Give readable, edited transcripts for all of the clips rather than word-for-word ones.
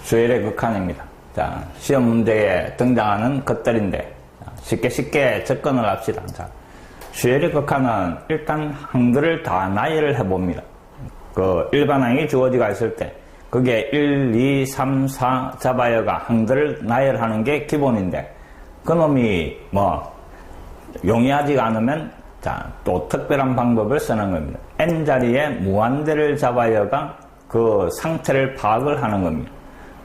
수열의 극한입니다. 자, 시험 문제에 등장하는 것들인데 쉽게 접근을 합시다. 자, 수열의 극한은 일단 항들을 다 나열을 해봅니다. 그 일반항이 주어지가 있을 때 그게 1, 2, 3, 4 잡아여가 항들을 나열하는 게 기본인데 그놈이 용이하지가 않으면 자, 또 특별한 방법을 쓰는 겁니다. n자리에 무한대를 잡아여가 그 상태를 파악을 하는 겁니다.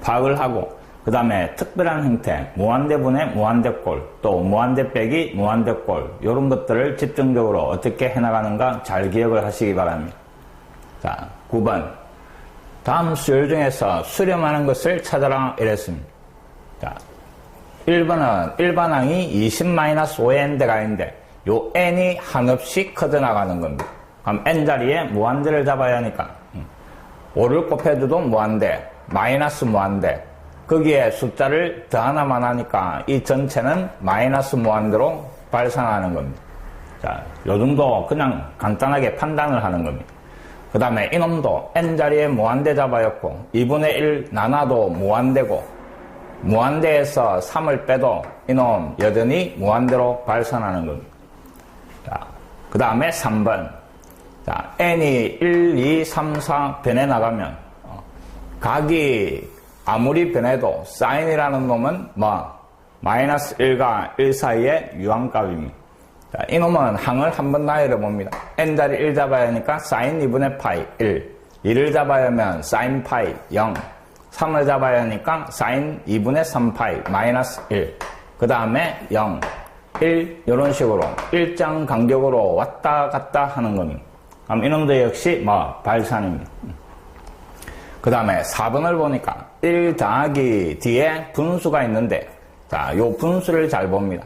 파악을 하고 그 다음에 특별한 형태, 무한대분의 무한대꼴, 또 무한대 빼기 무한대꼴 이런 것들을 집중적으로 어떻게 해나가는가 잘 기억을 하시기 바랍니다. 자, 9번 다음 수열 중에서 수렴하는 것을 찾아라 이랬습니다. 자, 1번은 일반항이 20-5의 n대가 있는데 요 n이 한없이 커져나가는 겁니다. 그럼 n자리에 무한대를 잡아야 하니까 5를 곱해줘도 무한대, 마이너스 무한대 거기에 숫자를 더 하나만 하니까 이 전체는 마이너스 무한대로 발산하는 겁니다. 자, 요 정도 그냥 간단하게 판단을 하는 겁니다. 그 다음에 이놈도 n자리에 무한대 잡아였고 2분의 1 나눠도 무한대고 무한대에서 3을 빼도 이놈 여전히 무한대로 발산하는 겁니다. 자, 그 다음에 3번 자, n이 1, 2, 3, 4 변해나가면 각이 아무리 변해도 사인이라는 놈은 마이너스 1과 1 사이의 유한값입니다. 자, 이놈은 항을 한번 나열해 봅니다. n자리 1 잡아야 하니까 사인 2분의 파이 1, 2를 잡아야 하면 사인 파이 0, 3을 잡아야 하니까 사인 2분의 3파이 마이너스 1, 그 다음에 0, 1 이런 식으로 일정 간격으로 왔다 갔다 하는 겁니다. 그럼 이놈도 역시 발산입니다. 그 다음에 4번을 보니까 1 더하기 뒤에 분수가 있는데 자, 요 분수를 잘 봅니다.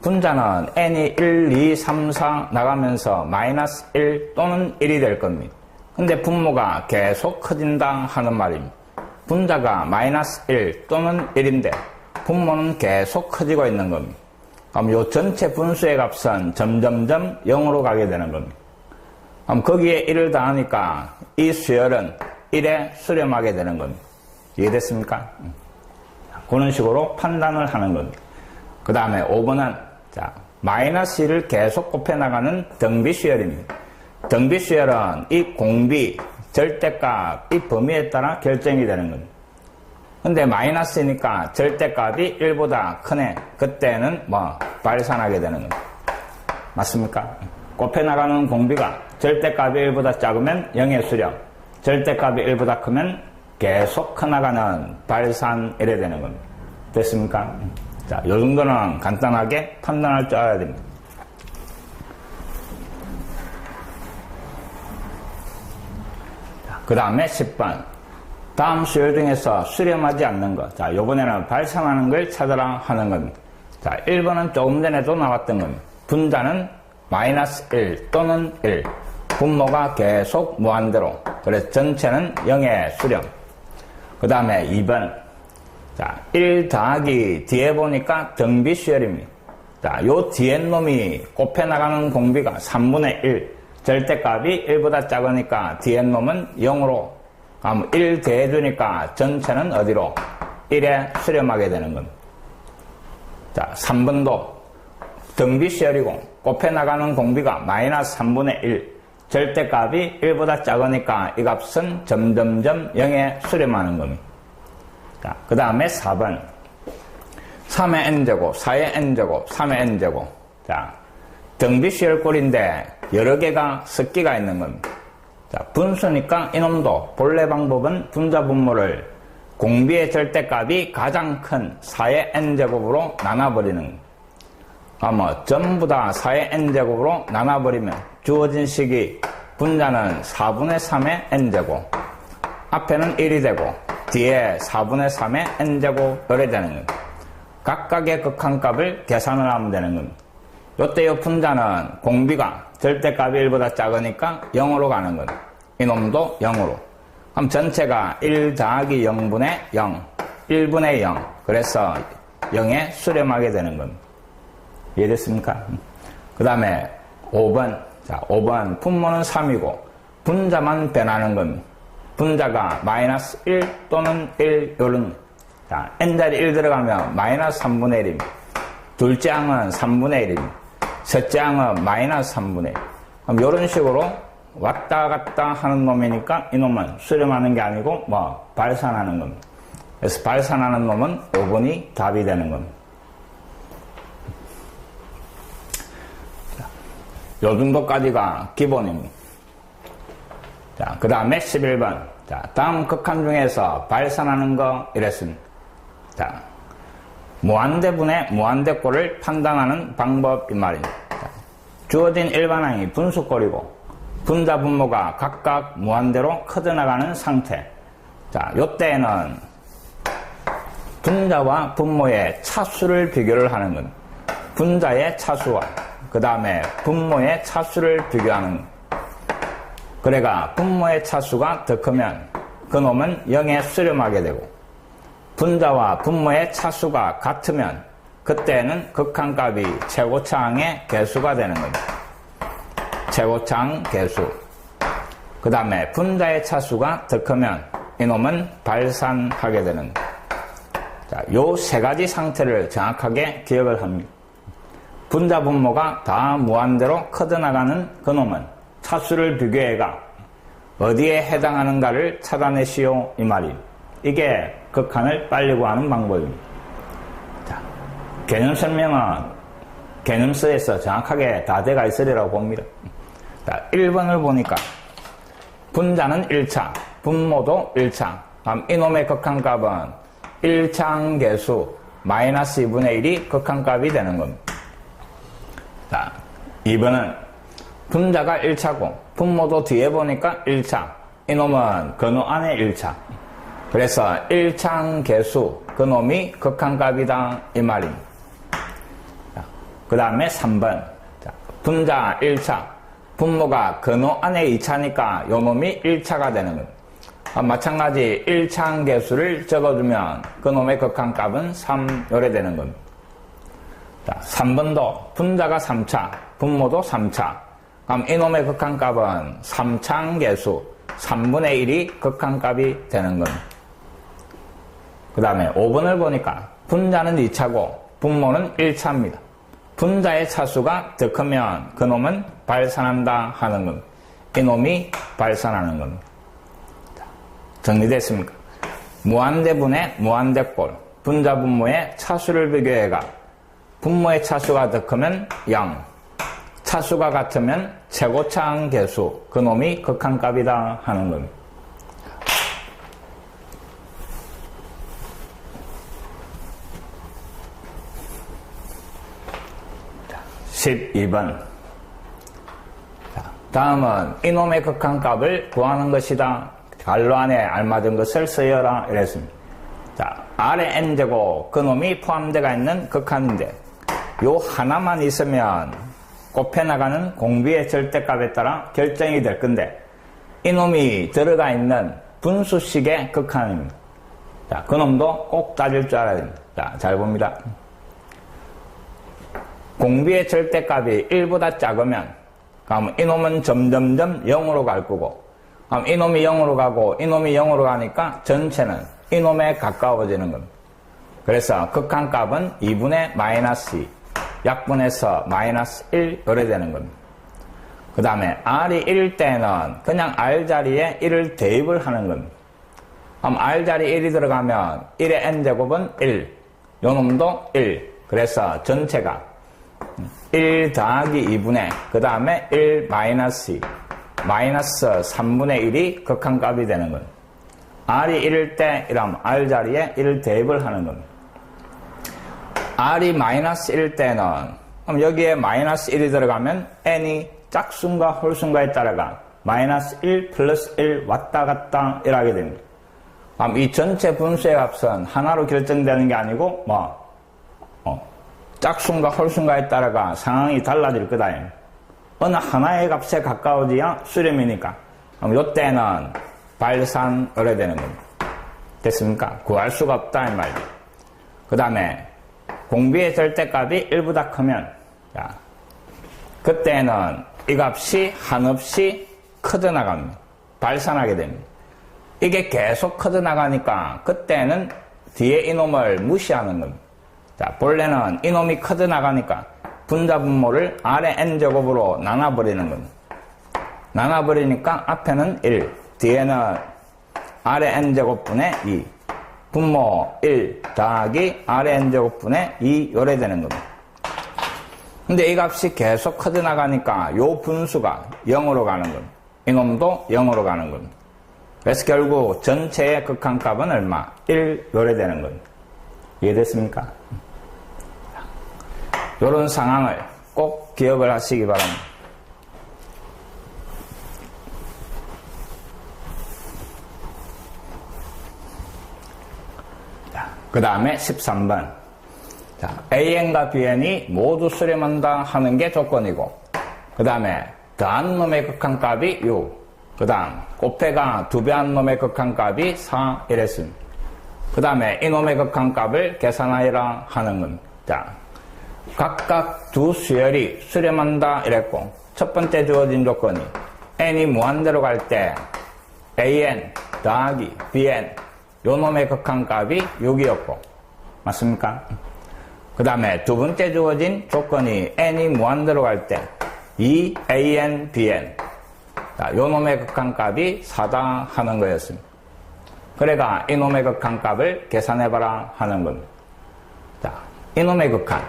분자는 n이 1, 2, 3, 4 나가면서 마이너스 1 또는 1이 될 겁니다. 근데 분모가 계속 커진다 하는 말입니다. 분자가 마이너스 1 또는 1인데 분모는 계속 커지고 있는 겁니다. 그럼 요 전체 분수의 값은 점점점 0으로 가게 되는 겁니다. 그럼 거기에 1을 더하니까 이 수열은 1에 수렴하게 되는 겁니다. 이해됐습니까? 그런 식으로 판단을 하는 겁니다. 그 다음에 5번은 자, 마이너스 1을 계속 곱해나가는 등비수열입니다. 등비수열은 이 공비, 절대값, 이 범위에 따라 결정이 되는 겁니다. 근데 마이너스니까 절대값이 1보다 크네. 그때는 발산하게 되는 겁니다. 맞습니까? 곱해나가는 공비가 절대값이 1보다 작으면 0의 수렴, 절대값이 1보다 크면 계속 커나가는 발산 이래 되는 겁니다. 됐습니까? 자, 요 정도는 간단하게 판단할 줄 알아야 됩니다. 그 다음에 10번. 다음 수열 중에서 수렴하지 않는 것. 자, 요번에는 발산하는 걸 찾아라 하는 겁니다. 자, 1번은 조금 전에도 나왔던 겁니다. 분자는 마이너스 1 또는 1. 분모가 계속 무한대로. 그래서 전체는 0의 수렴. 그 다음에 2번. 자, 1 더하기 뒤에 보니까 등비수열입니다. 자, 요 뒤에 놈이 곱해나가는 공비가 3분의 1. 절대값이 1보다 작으니까 뒤에 놈은 0으로 1 더해주니까 전체는 어디로? 1에 수렴하게 되는 겁니다. 자, 3번도 등비수열이고 곱해나가는 공비가 마이너스 3분의 1. 절대값이 1보다 작으니까 이 값은 점점점 0에 수렴하는 겁니다. 자, 그 다음에 4번. 3의 n제곱, 4의 n제곱, 3의 n제곱. 자, 등비수열꼴인데 여러 개가 섞기가 있는 겁니다. 자, 분수니까 이놈도 본래 방법은 분자 분모를 공비의 절대값이 가장 큰 4의 n제곱으로 나눠버리는 겁니다. 전부 다 4의 n제곱으로 나눠버리면 주어진 식이 분자는 4분의 3의 n제곱, 앞에는 1이 되고 뒤에 4분의 3의 n제곱 이래 되는 겁니다. 각각의 극한값을 계산을 하면 되는 겁니다. 요때 요 분자는 공비가 절대값이 1보다 작으니까 0으로 가는 겁니다. 이놈도 0으로. 그럼 전체가 1 더하기 0분의 0, 1분의 0. 그래서 0에 수렴하게 되는 겁니다. 이해됐습니까? 그 다음에 5번. 자, 5번. 분모는 3이고 분자만 변하는 겁니다. 분자가 마이너스 1 또는 1 요런 자, n자리 1 들어가면 마이너스 3분의 1입니다. 둘째 항은 3분의 1입니다. 셋째 항은 마이너스 3분의 1. 그럼 요런 식으로 왔다 갔다 하는 놈이니까 이놈은 수렴하는 게 아니고 뭐 발산하는 겁니다. 그래서 발산하는 놈은 5번이 답이 되는 겁니다. 요 정도까지가 기본입니다. 자, 그 다음에 11번. 자, 다음 극한 중에서 발산하는 거 이랬습니다. 자, 무한대분의 무한대꼴을 판단하는 방법이 말입니다. 자, 주어진 일반항이 분수꼴이고 분자 분모가 각각 무한대로 커져나가는 상태. 자, 요때에는 분자와 분모의 차수를 비교를 하는 겁니다. 분자의 차수와 그 다음에 분모의 차수를 비교하는 겁니다. 그래가 분모의 차수가 더 크면 그놈은 0에 수렴하게 되고 분자와 분모의 차수가 같으면 그때는 극한값이 최고차항의 개수가 되는 겁니다. 최고차항 개수. 그 다음에 분자의 차수가 더 크면 이놈은 발산하게 되는 겁니다. 자, 요 세 가지 상태를 정확하게 기억을 합니다. 분자 분모가 다 무한대로 커져나가는 그놈은 차수를 비교해가 어디에 해당하는가를 찾아내시오 이 말입니다. 이게 극한을 빨리 구하는 방법입니다. 자, 개념 설명은 개념서에서 정확하게 다 돼가 있으리라고 봅니다. 자, 1번을 보니까 분자는 1차, 분모도 1차. 그럼 이놈의 극한값은 1차항 개수 마이너스 2분의 1이 극한값이 되는 겁니다. 자, 2번은 분자가 1차고 분모도 뒤에 보니까 1차. 이놈은 근호 안에 1차. 그래서 1차항 개수 그놈이 극한값이다 이 말입니다. 그 다음에 3번. 자, 분자 1차. 분모가 근호 안에 2차니까 요놈이 1차가 되는 겁니다. 마찬가지 1차항 개수를 적어주면 그놈의 극한값은 3 요래 되는 겁니다. 자, 3번도 분자가 3차, 분모도 3차. 그럼 이놈의 극한값은 3차항 개수 3분의 1이 극한값이 되는 겁니다. 그 다음에 5번을 보니까 분자는 2차고 분모는 1차입니다. 분자의 차수가 더 크면 그놈은 발산한다 하는 겁니다. 이놈이 발산하는 겁니다. 자, 정리됐습니까? 무한대분의 무한대꼴, 분자 분모의 차수를 비교해가 분모의 차수가 더 크면 0, 차수가 같으면 최고차항 개수, 그놈이 극한값이다 하는 겁니다. 12번. 자, 다음은 이놈의 극한값을 구하는 것이다. 갈로 안에 알맞은 것을 쓰여라 이랬습니다. 자, 아래 n제곱 그놈이 포함되어 있는 극한인데 요 하나만 있으면 곱해나가는 공비의 절대값에 따라 결정이 될 건데 이놈이 들어가 있는 분수식의 극한입니다. 자, 그놈도 꼭 따질 줄 알아야 됩니다. 자, 잘 봅니다. 공비의 절대값이 1보다 작으면 그럼 이놈은 점점점 0으로 갈 거고 그럼 이놈이 0으로 가고 이놈이 0으로 가니까 전체는 이놈에 가까워지는 겁니다. 그래서 극한값은 2분의 마이너스 2 약분해서 마이너스 1 요래 되는 겁니다. 그 다음에 R이 1일 때는 그냥 R 자리에 1을 대입을 하는 겁니다. 그럼 R 자리에 1이 들어가면 1의 n제곱은 1 요놈도 1 그래서 전체가 1 더하기 2분의 그 다음에 1 마이너스 2 마이너스 3분의 1이 극한값이 되는 겁니다. R이 1일 때 이러면 R 자리에 1을 대입을 하는 겁니다. R이 마이너스 1일 때는 그럼 여기에 마이너스 1이 들어가면 n이 짝수인가 홀수인가에 따라가 마이너스 1 플러스 1 왔다 갔다 이렇게 됩니다. 그럼 이 전체 분수의 값은 하나로 결정되는 게 아니고 짝수인가 홀수인가에 따라가 상황이 달라질 거다. 어느 하나의 값에 가까워져야 수렴이니까 그럼 이때는 발산 의뢰되는 겁니다. 됐습니까? 구할 수가 없다 이 말이에요. 그 다음에 공비의 절대값이 1보다 크면 자, 그때는 이 값이 한없이 커져나갑니다. 발산하게 됩니다. 이게 계속 커져나가니까 그때는 뒤에 이놈을 무시하는 겁니다. 자, 본래는 이놈이 커져나가니까 분자 분모를 아래 n제곱으로 나눠버리는 겁니다. 나눠버리니까 앞에는 1, 뒤에는 아래 n제곱분의 2, 분모 1 더하기 아래 n제곱분의 2 요래 되는 겁니다. 근데 이 값이 계속 커져나가니까 요 분수가 0으로 가는 겁니다. 이놈도 0으로 가는 겁니다. 그래서 결국 전체의 극한값은 얼마? 1 요래 되는 겁니다. 이해됐습니까? 요런 상황을 꼭 기억을 하시기 바랍니다. 그 다음에 13번. 자, AN과 BN이 모두 수렴한다 하는 게 조건이고, 그 다음에 더한 놈의 극한값이 6, 그 다음 곱해가 2배 한 놈의 극한값이 4 이랬습니다. 그 다음에 이놈의 극한값을 계산하여라 하는 겁니다. 자, 각각 두 수열이 수렴한다 이랬고, 첫 번째 주어진 조건이 n이 무한대로 갈 때 an 더하기 bn 요 놈의 극한값이 6이었고, 맞습니까? 그 다음에 두 번째 주어진 조건이 n이 무한대로 갈 때 2an bn 요 놈의 극한값이 4다 하는 거였습니다. 그래가 이놈의 극한값을 계산해봐라 하는 겁니다. 자, 이놈의 극한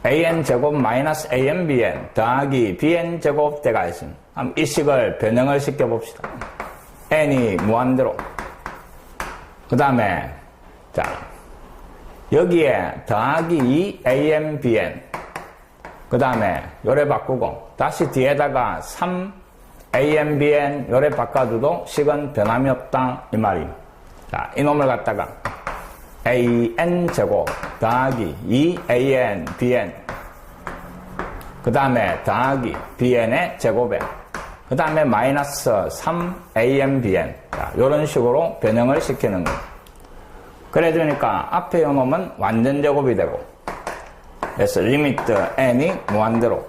an제곱 마이너스 anbn 더하기 bn제곱 대가 있습니다. 한번 이 식을 변형을 시켜봅시다. n이 무한대로, 그 다음에 자 여기에 더하기 2an bn, 그 다음에 요래 바꾸고 다시 뒤에다가 3an bn 요래 바꿔줘도 식은 변함이 없다 이 말입니다. 자, 이놈을 갖다가 an제곱 더하기 2an bn, 그 다음에 더하기 bn의 제곱에, 그 다음에 마이너스 3an bn, 자, 요런 식으로 변형을 시키는 거예요. 그래 주니까 앞에 요 놈은 완전 제곱이 되고, 그래서 리미트 n이 무한대로,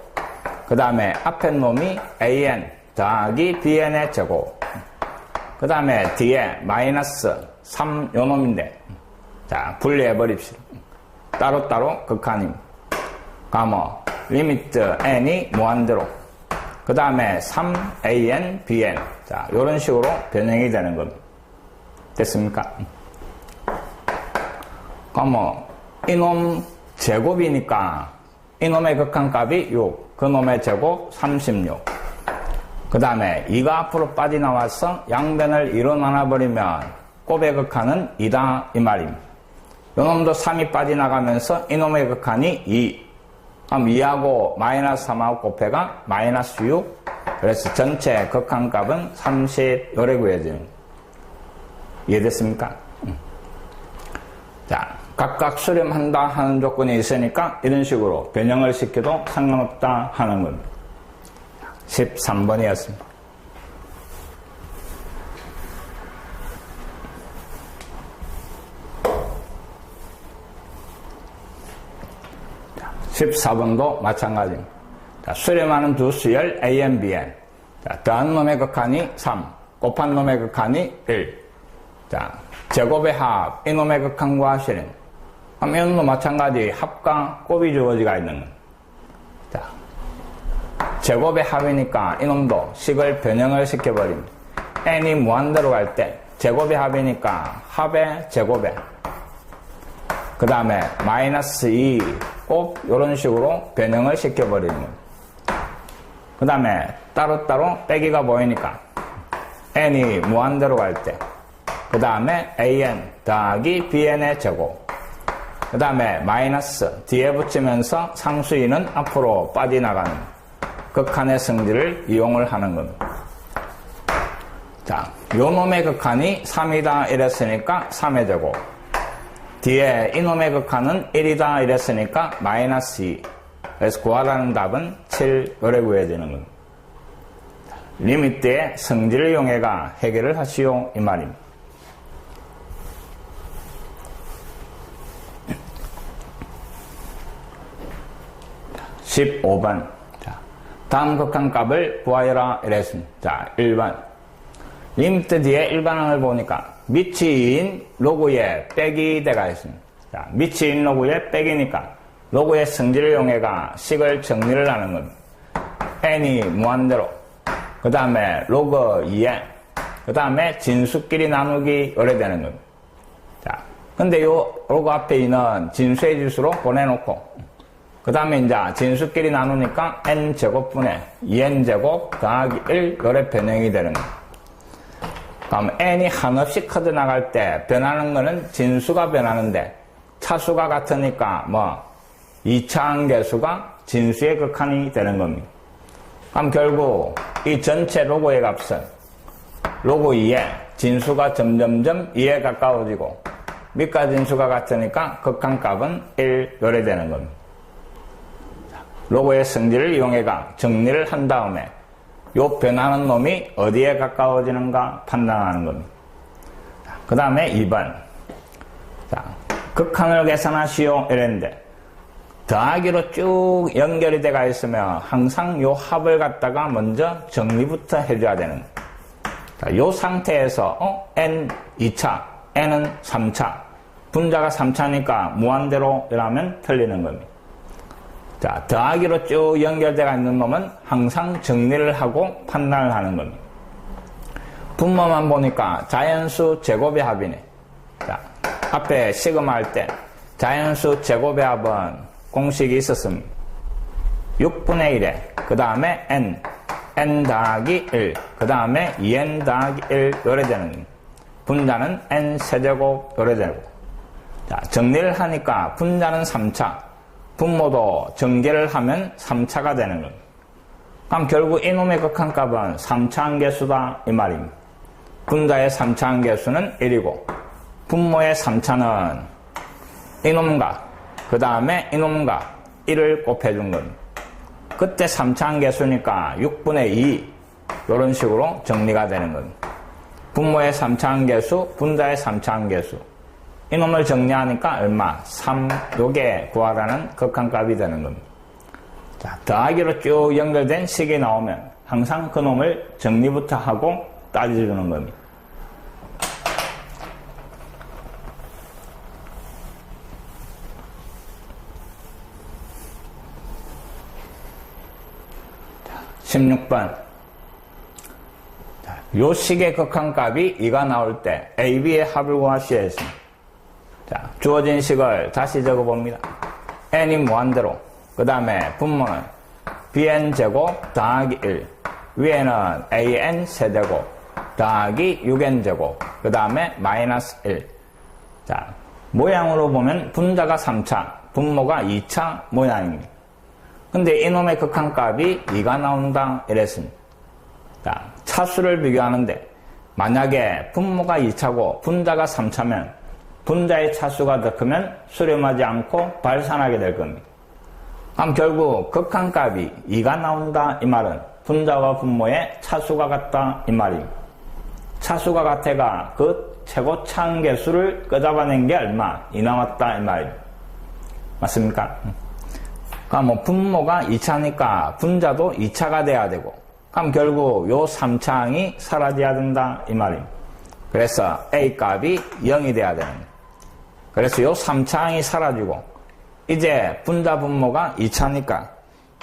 그 다음에 앞에 놈이 an 더하기 bn의 제곱, 그 다음에 뒤에 마이너스 3 요 놈인데, 자, 분리해 버립시다. 따로따로 극한입니다. 가뭐 리미트 n이 무한대로, 그 다음에 3an bn, 자, 요런 식으로 변형이 되는 겁니다. 됐습니까? 가뭐 이놈 제곱이니까 이놈의 극한값이 6, 그놈의 제곱 36, 그 다음에 2가 앞으로 빠져나와서 양변을 2로 나눠버리면 곱의 극한은 2다 이 말입니다. 요놈도 3이 빠져나가면서 이놈의 극한이 2, 그럼 2하고 마이너스 3하고 곱해가 마이너스 6, 그래서 전체 극한값은 30 요래 구해지는 거예요. 이해됐습니까? 자, 각각 수렴한다 하는 조건이 있으니까 이런 식으로 변형을 시켜도 상관없다 하는 겁니다. 13번이었습니다. 14번도 마찬가지입니다. 자, 수렴하는 두 수열 AN, BN. 자, 더한 놈의 극한이 3, 곱한 놈의 극한이 1. 자, 제곱의 합, 이놈의 극한과 실행. 그럼 이놈도 마찬가지 합과 곱이 주어지가 있는 겁니다. 자, 제곱의 합이니까 이놈도 식을 변형을 시켜버립니다. n이 무한대로 갈 때 제곱의 합이니까 합의 제곱에, 그 다음에 마이너스 2 곱 이런 식으로 변형을 시켜버리는 겁니다. 그 다음에 따로따로 빼기가 보이니까 n이 무한대로 갈 때, 그 다음에 an 더하기 bn의 제곱, 그 다음에 마이너스 뒤에 붙이면서 상수인은 앞으로 빠져나가는 극한의 성질을 이용을 하는 겁니다. 자, 요 놈의 극한이 3이다 이랬으니까 3의 제곱, 뒤에 이놈의 극한은 1이다 이랬으니까 마이너스 2. 그래서 구하라는 답은 7 요래 구해지는 겁니다. 리미트의 성질을 이용해가 해결을 하시오 이 말입니다. 자, 15번. 자, 다음 극한값을 구하여라 이랬습니다. 자, 1번 리미트 뒤에 일반항을 보니까 미치인 로그에 빼기 대가 있습니다. 자, 미치인 로그에 빼기니까 로그의 성질을 이용해가 식을 정리를 하는 겁니다. n이 무한대로, 그 다음에 로그 2에, 그 다음에 진수끼리 나누기 요래 되는 겁니다. 자, 근데 요 로그 앞에 있는 진수의 지수로 보내놓고, 그 다음에 이제 진수끼리 나누니까 n제곱분의 2n제곱 더하기 1 요래 변형이 되는 겁니다. 그럼 n이 한없이 커져나갈 때 변하는 거는 진수가 변하는데 차수가 같으니까 뭐 2차항 계수가 진수의 극한이 되는 겁니다. 그럼 결국 이 전체 로그의 값은 로그 2에 진수가 점점점 2에 가까워지고 밑과 진수가 같으니까 극한값은 1 요래 되는 겁니다. 로그의 성질을 이용해가 정리를 한 다음에 요 변하는 놈이 어디에 가까워지는가 판단하는 겁니다. 그 다음에 2번. 자, 극한을 계산하시오 이랬는데 더하기로 쭉 연결이 돼가 있으면 항상 요 합을 갖다가 먼저 정리부터 해줘야 되는 거예요. 자, 요 상태에서 n 2차, n은 3차, 분자가 3차니까 무한대로 이라면 틀리는 겁니다. 자, 더하기로 쭉 연결되어 있는 놈은 항상 정리를 하고 판단을 하는 겁니다. 분모만 보니까 자연수 제곱의 합이네. 자, 앞에 시그마 할 때 자연수 제곱의 합은 공식이 있었습니다. 6분의 1에 그 다음에 n 더하기 1, 그 다음에 2n 더하기 1 요래 되는 겁니다. 분자는 n 세제곱 요래 되고. 자, 정리를 하니까 분자는 3차, 분모도 전개를 하면 3차가 되는 겁니다. 그럼 결국 이놈의 극한값은 3차항 계수다 이 말입니다. 분자의 3차항 계수는 1이고 분모의 3차는 이놈과 그 다음에 이놈과 1을 곱해준 겁니다. 그때 3차항 계수니까 6분의 2 이런 식으로 정리가 되는 겁니다. 분모의 3차항 계수, 분자의 3차항 계수 이놈을 정리하니까 얼마? 3. 요게 구하라는 극한값이 되는 겁니다. 자, 더하기로 쭉 연결된 식이 나오면 항상 그 놈을 정리부터 하고 따져주는 겁니다. 자, 16번. 자, 요 식의 극한값이 2가 나올 때 AB의 합을 구하시오 했습니다. 자, 주어진 식을 다시 적어봅니다. n이 무한대로, 그 다음에 분모는 bn제곱 더하기 1, 위에는 an 세제곱 더하기 6n제곱, 그 다음에 마이너스 1. 자, 모양으로 보면 분자가 3차, 분모가 2차 모양입니다. 근데 이놈의 극한값이 2가 나온다 이랬습니다. 자, 차수를 비교하는데 만약에 분모가 2차고 분자가 3차면 분자의 차수가 더 크면 수렴하지 않고 발산하게 될 겁니다. 그럼 결국 극한값이 2가 나온다 이 말은 분자와 분모의 차수가 같다 이 말입니다. 차수가 같아가 그 최고 차항 계수를 끄잡아낸 게 얼마? 2 나왔다 이 말입니다. 맞습니까? 그럼 뭐 분모가 2차니까 분자도 2차가 돼야 되고 그럼 결국 요 3차항이 사라져야 된다 이 말입니다. 그래서 A 값이 0이 돼야 되는 거예요. 그래서 요 3차항이 사라지고 이제 분자 분모가 2차니까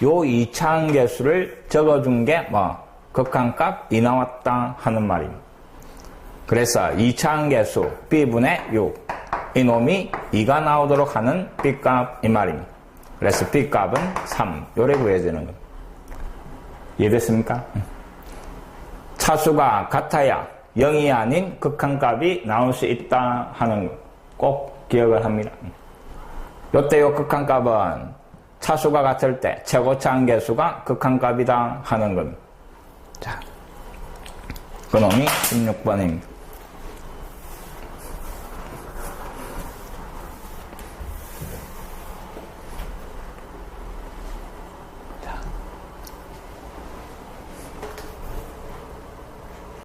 요 2차항 계수를 적어준 게 뭐 극한값 2 나왔다 하는 말입니다. 그래서 2차항 계수 B분의 6 이놈이 2가 나오도록 하는 B값 이 말입니다. 그래서 B값은 3 요래 구해지는 겁니다. 이해됐습니까? 차수가 같아야 0이 아닌 극한값이 나올 수 있다 하는 거 꼭 기억을 합니다. 요때 요 극한값은 차수가 같을 때 최고차항 계수가 극한값이다 하는 겁니다. 자, 그놈이 16번입니다.